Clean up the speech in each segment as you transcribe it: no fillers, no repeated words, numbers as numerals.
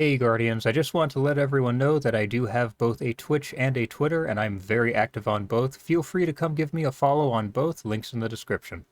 Hey Guardians, I just want to let everyone know that I do have both a Twitch and a Twitter, and I'm very active on both. Feel free to come give me a follow on both, links in the description.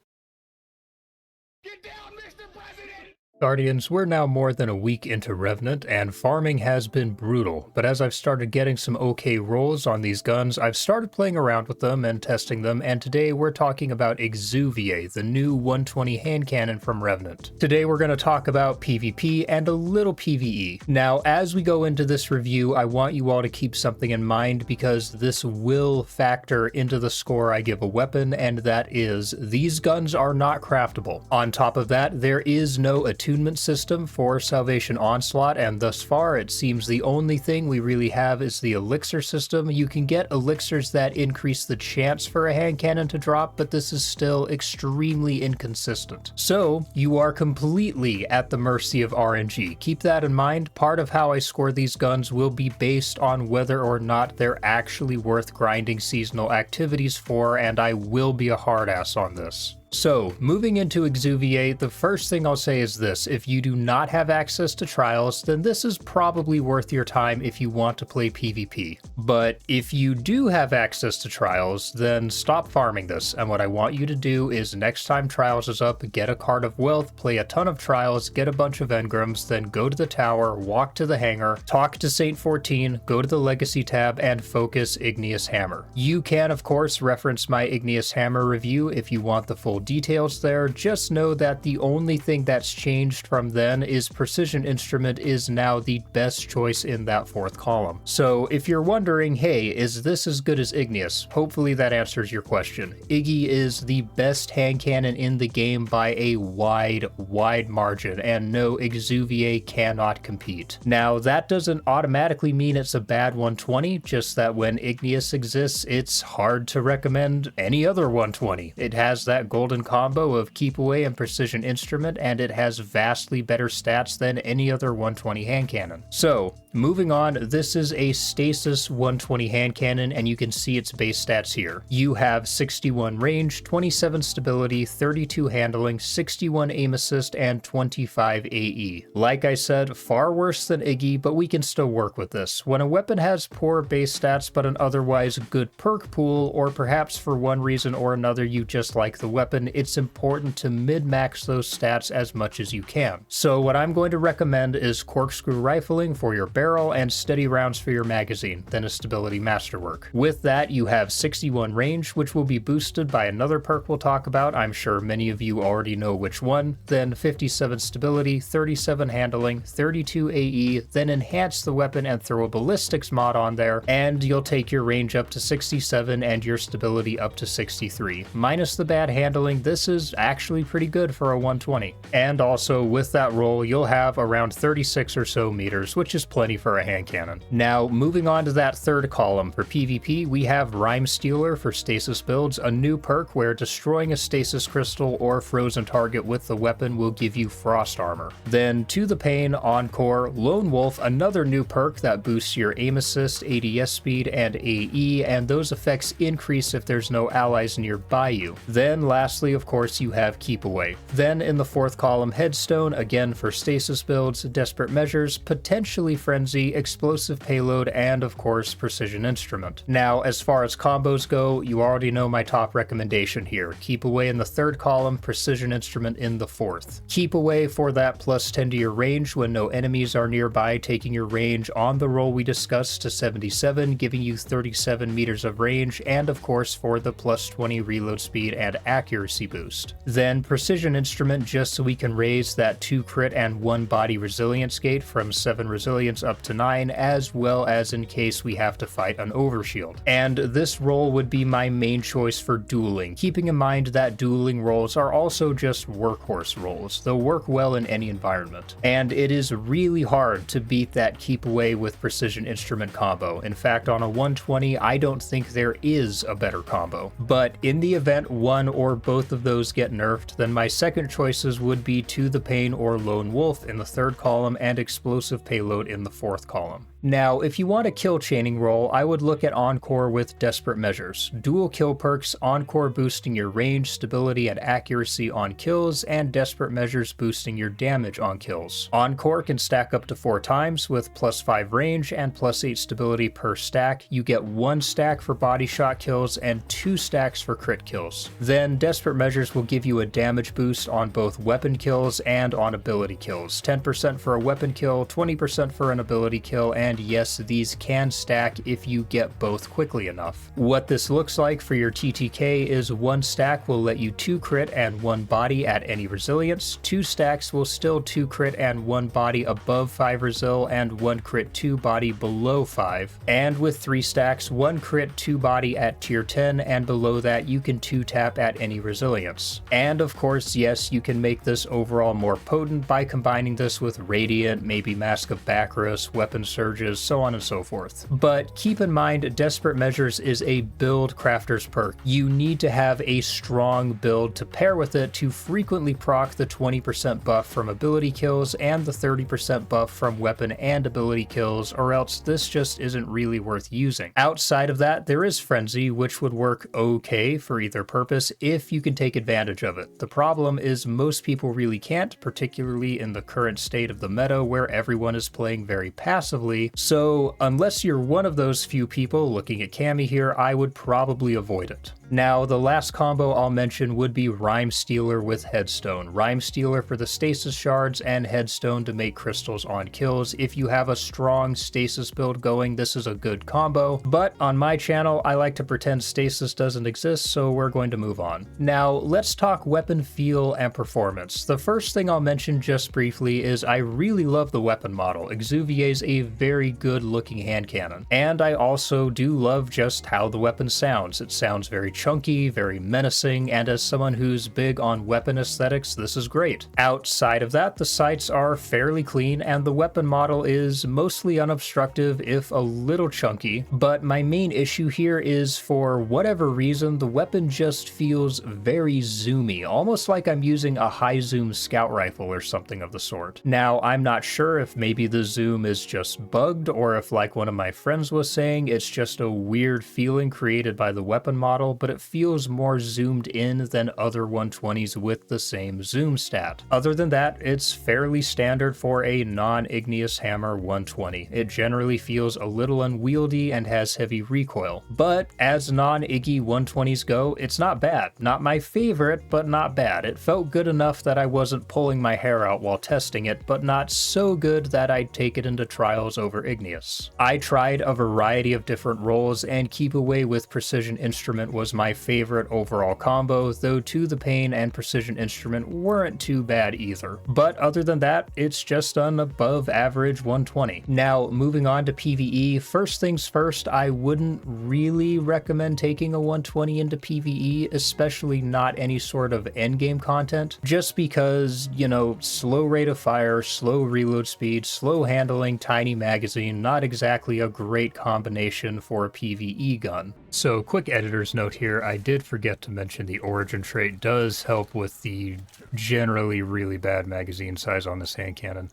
Get down, Mr. President! Guardians, we're now more than a week into Revenant, and farming has been brutal, but as I've started getting some okay rolls on these guns, I've started playing around with them and testing them, and today we're talking about Exuviae, the new 120 hand cannon from Revenant. Today we're going to talk about PvP and a little PvE. Now, as we go into this review, I want you all to keep something in mind because this will factor into the score I give a weapon, and that is, these guns are not craftable. On top of that, there is no attunement system for Salvation Onslaught, and thus far it seems the only thing we really have is the elixir system. You can get elixirs that increase the chance for a hand cannon to drop, but this is still extremely inconsistent. So you are completely at the mercy of RNG. Keep that in mind. Part of how I score these guns will be based on whether or not they're actually worth grinding seasonal activities for, and I will be a hard ass on this. So, moving into Exuviae, the first thing I'll say is this: if you do not have access to trials, then this is probably worth your time if you want to play PvP. But if you do have access to trials, then stop farming this, and what I want you to do is next time trials is up, get a card of wealth, play a ton of trials, get a bunch of engrams, then go to the tower, walk to the hangar, talk to Saint 14, go to the legacy tab, and focus Igneous Hammer. You can of course reference my Igneous Hammer review if you want the full details there. Just know that the only thing that's changed from then is Precision Instrument is now the best choice in that fourth column. So if you're wondering, hey, is this as good as Igneous? Hopefully that answers your question. Iggy is the best hand cannon in the game by a wide margin, and no, Exuviae cannot compete. Now that doesn't automatically mean it's a bad 120, just that when Igneous exists, it's hard to recommend any other 120. It has that golden combo of Keep Away and Precision Instrument, and it has vastly better stats than any other 120 hand cannon. So, moving on, this is a Stasis 120 hand cannon, and you can see its base stats here. You have 61 range, 27 stability, 32 handling, 61 aim assist, and 25 AE. Like I said, far worse than Iggy, but we can still work with this. When a weapon has poor base stats but an otherwise good perk pool, or perhaps for one reason or another you just like the weapon, it's important to min-max those stats as much as you can. So what I'm going to recommend is corkscrew rifling for your barrel and steady rounds for your magazine, then a stability masterwork. With that, you have 61 range, which will be boosted by another perk we'll talk about. I'm sure many of you already know which one. Then 57 stability, 37 handling, 32 AE, then enhance the weapon and throw a ballistics mod on there, and you'll take your range up to 67 and your stability up to 63. Minus the bad handling, this is actually pretty good for a 120. And also with that roll, you'll have around 36 or so meters, which is plenty for a hand cannon. Now, moving on to that third column for PvP, we have Rhyme Stealer for stasis builds, a new perk where destroying a stasis crystal or frozen target with the weapon will give you frost armor. Then To the Pain, Encore, Lone Wolf, another new perk that boosts your aim assist, ADS speed, and AE, and those effects increase if there's no allies nearby you. Then lastly, of course, you have Keep Away. Then in the fourth column, Headstone, again for stasis builds, Desperate Measures, potentially Frenzy, Explosive Payload, and of course Precision Instrument. Now, as far as combos go, you already know my top recommendation here. Keep Away in the third column, Precision Instrument in the fourth. Keep Away for that plus 10 to your range when no enemies are nearby, taking your range on the roll we discussed to 77, giving you 37 meters of range, and of course for the plus 20 reload speed and accuracy boost. Then Precision Instrument just so we can raise that 2 crit and 1 body resilience gate from 7 resilience up to 9, as well as in case we have to fight an overshield. And this roll would be my main choice for dueling, keeping in mind that dueling rolls are also just workhorse rolls. They'll work well in any environment. And it is really hard to beat that Keep Away with Precision Instrument combo. In fact, on a 120, I don't think there is a better combo. But in the event one or both both of those get nerfed, then my second choices would be To the Pain or Lone Wolf in the third column and Explosive Payload in the fourth column. Now, if you want a kill chaining roll, I would look at Encore with Desperate Measures. Dual kill perks, Encore boosting your range, stability, and accuracy on kills, and Desperate Measures boosting your damage on kills. Encore can stack up to 4 times with +5 range and +8 stability per stack. You get 1 stack for body shot kills and 2 stacks for crit kills. Then Desperate Measures will give you a damage boost on both weapon kills and on ability kills. 10% for a weapon kill, 20% for an ability kill, and yes, these can stack if you get both quickly enough. What this looks like for your TTK is 1 stack will let you 2 crit and 1 body at any resilience, 2 stacks will still 2 crit and 1 body above 5 resil, and 1 crit 2 body below 5, and with 3 stacks, 1 crit 2 body at tier 10, and below that you can 2 tap at any resilience. And of course, yes, you can make this overall more potent by combining this with Radiant, maybe Mask of Bacchus, Weapon Surges, so on and so forth. But keep in mind, Desperate Measures is a build crafter's perk. You need to have a strong build to pair with it to frequently proc the 20% buff from ability kills and the 30% buff from weapon and ability kills, or else this just isn't really worth using. Outside of that, there is Frenzy, which would work okay for either purpose if you can take advantage of it. The problem is most people really can't, particularly in the current state of the meta where everyone is playing very passively. So unless you're one of those few people looking at Cammy here, I would probably avoid it. Now, the last combo I'll mention would be Rhyme Stealer with Headstone. Rhyme Stealer for the stasis shards and Headstone to make crystals on kills. If you have a strong stasis build going, this is a good combo, but on my channel, I like to pretend stasis doesn't exist, so we're going to move on. Now, let's talk weapon feel and performance. The first thing I'll mention just briefly is I really love the weapon model. Exuviae is a very good looking hand cannon, and I also do love just how the weapon sounds. It sounds very chunky, very menacing, and as someone who's big on weapon aesthetics, this is great. Outside of that, the sights are fairly clean, and the weapon model is mostly unobstructive, if a little chunky, but my main issue here is, for whatever reason, the weapon just feels very zoomy, almost like I'm using a high zoom scout rifle or something of the sort. Now, I'm not sure if maybe the zoom is just bugged, or if, like one of my friends was saying, it's just a weird feeling created by the weapon model, but it feels more zoomed in than other 120s with the same zoom stat. Other than that, it's fairly standard for a non-Igneous hammer 120. It generally feels a little unwieldy and has heavy recoil. But as non-Iggy 120s go, it's not bad. Not my favorite, but not bad. It felt good enough that I wasn't pulling my hair out while testing it, but not so good that I'd take it into trials over Igneous. I tried a variety of different rolls, and Keep Away with Precision Instrument was my favorite overall combo, though To the Pain and Precision Instrument weren't too bad either. But other than that, it's just an above average 120. Now, moving on to PvE, first things first, I wouldn't really recommend taking a 120 into PvE, especially not any sort of endgame content, just because, you know, slow rate of fire, slow reload speed, slow handling, tiny magazine, not exactly a great combination for a PvE gun. So, quick editor's note here, I did forget to mention the origin trait does help with the generally really bad magazine size on this hand cannon.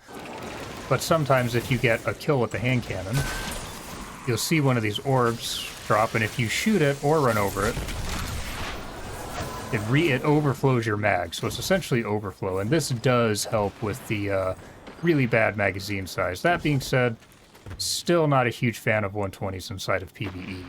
But sometimes if you get a kill with the hand cannon, you'll see one of these orbs drop, and if you shoot it or run over it, it overflows your mag, so it's essentially overflow, and this does help with the really bad magazine size. That being said, still not a huge fan of 120s inside of PvE.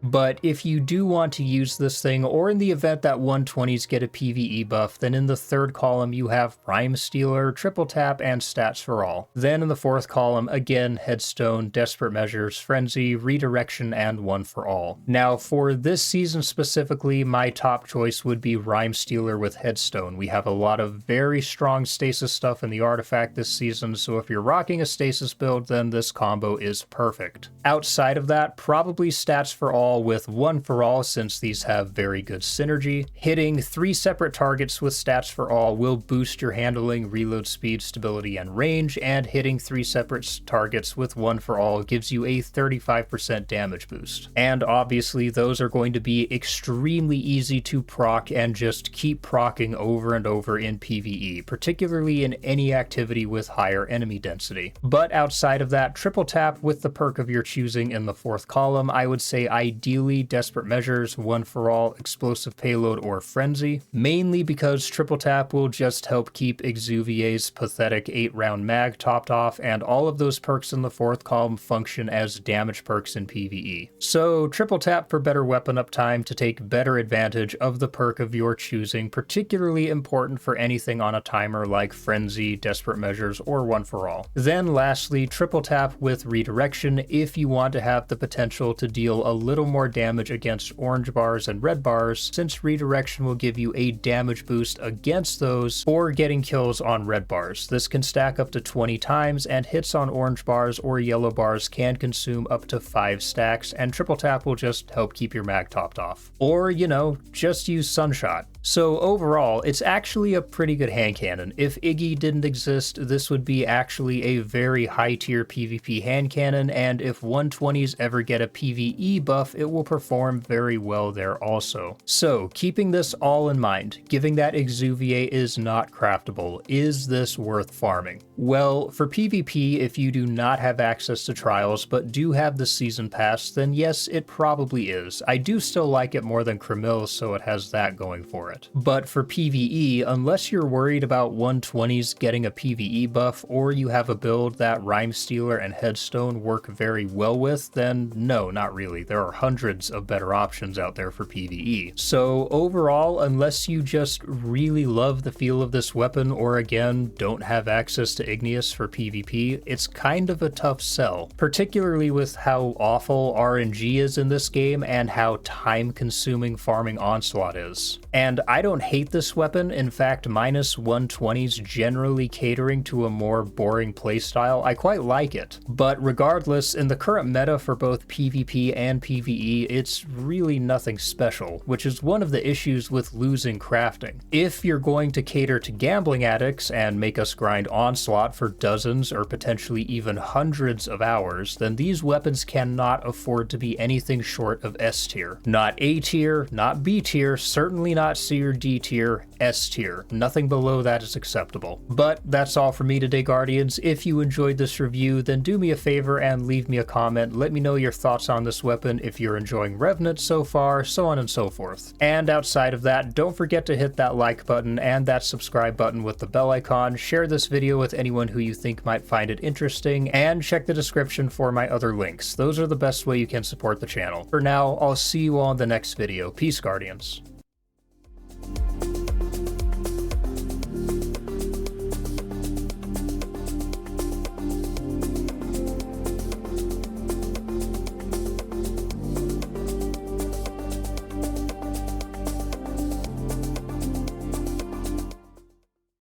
But if you do want to use this thing, or in the event that 120s get a PvE buff, then in the third column you have Rhyme Stealer, Triple Tap, and Stats for All. Then in the fourth column, again, Headstone, Desperate Measures, Frenzy, Redirection, and One for All. Now, for this season specifically, my top choice would be Rhyme Stealer with Headstone. We have a lot of very strong stasis stuff in the artifact this season, so if you're rocking a stasis build, then this combo is perfect. Outside of that, probably Stats for All all with One for All since these have very good synergy. Hitting 3 separate targets with stats for all will boost your handling, reload speed, stability, and range, and hitting 3 separate targets with One for All gives you a 35% damage boost. And obviously those are going to be extremely easy to proc and just keep procking over and over in PvE, particularly in any activity with higher enemy density. But outside of that, triple tap with the perk of your choosing in the 4th column, I would say ideally Desperate Measures, One for All, Explosive Payload, or Frenzy, mainly because triple tap will just help keep Exuvie's pathetic 8-round mag topped off, and all of those perks in the 4th column function as damage perks in PvE. So triple tap for better weapon uptime to take better advantage of the perk of your choosing, particularly important for anything on a timer like Frenzy, Desperate Measures, or One for All. Then lastly, triple tap with Redirection if you want to have the potential to deal a little more damage against orange bars and red bars, since Redirection will give you a damage boost against those or getting kills on red bars. This can stack up to 20 times, and hits on orange bars or yellow bars can consume up to 5 stacks, and triple tap will just help keep your mag topped off. Or, you know, just use Sunshot. So overall, it's actually a pretty good hand cannon. If Iggy didn't exist, this would be actually a very high tier PvP hand cannon, and if 120s ever get a PvE buff, it will perform very well there also. So keeping this all in mind, given that Exuviae is not craftable, is this worth farming? Well, for PvP, if you do not have access to trials but do have the season pass, then yes, it probably is. I do still like it more than Cremil, so it has that going for it. But for PvE, unless you're worried about 120s getting a PvE buff, or you have a build that Rhyme Stealer and Headstone work very well with, then no, not really. There are hundreds of better options out there for PvE. So overall, unless you just really love the feel of this weapon, or again, don't have access to Igneous for PvP, it's kind of a tough sell, particularly with how awful RNG is in this game and how time-consuming farming Onslaught is. And I don't hate this weapon. In fact, minus 120s generally catering to a more boring playstyle, I quite like it. But regardless, in the current meta for both PvP and PvE, it's really nothing special, which is one of the issues with losing crafting. If you're going to cater to gambling addicts and make us grind Onslaught for dozens or potentially even hundreds of hours, then these weapons cannot afford to be anything short of S tier. Not A tier, not B tier, certainly not C or D tier, S tier. Nothing below that is acceptable. But that's all for me today, Guardians. If you enjoyed this review, then do me a favor and leave me a comment. Let me know your thoughts on this weapon, if you're enjoying Revenant so far, so on and so forth. And outside of that, don't forget to hit that like button and that subscribe button with the bell icon. Share this video with anyone who you think might find it interesting, and check the description for my other links. Those are the best way you can support the channel. For now, I'll see you all in the next video. Peace, Guardians.